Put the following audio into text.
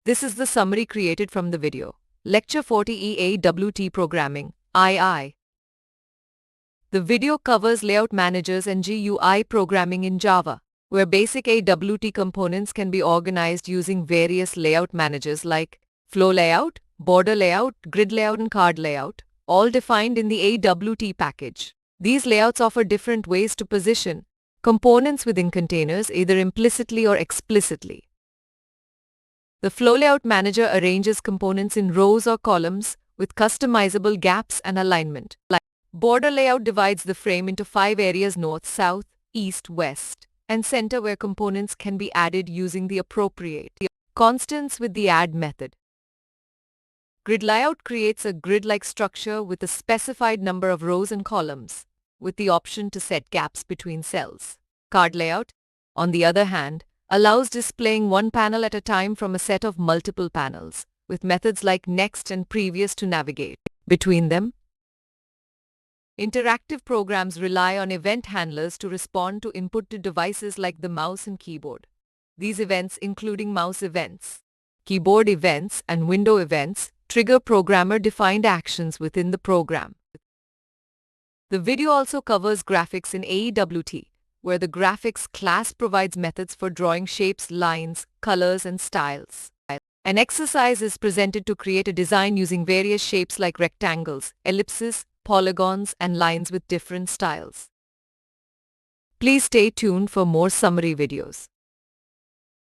This is the summary created from the video. Lecture 40 AWT Programming, II. The video covers layout managers and GUI programming in Java, where basic AWT components can be organized using various layout managers like flow layout, border layout, grid layout, and card layout, all defined in the AWT package. These layouts offer different ways to position components within containers, either implicitly or explicitly. The flow layout manager arranges components in rows or columns with customizable gaps and alignment. Border layout divides the frame into 5 areas: north, south, east, west, and center, where components can be added using the appropriate constants with the add method. Grid layout creates a grid-like structure with a specified number of rows and columns, with the option to set gaps between cells. Card layout, on the other hand, allows displaying one panel at a time from a set of multiple panels, with methods like next and previous to navigate between them. Interactive programs rely on event handlers to respond to input to devices like the mouse and keyboard. These events, including mouse events, keyboard events, and window events, trigger programmer-defined actions within the program. The video also covers graphics in AWT, where the graphics class provides methods for drawing shapes, lines, colors, and styles. An exercise is presented to create a design using various shapes like rectangles, ellipses, polygons, and lines with different styles. Please stay tuned for more summary videos.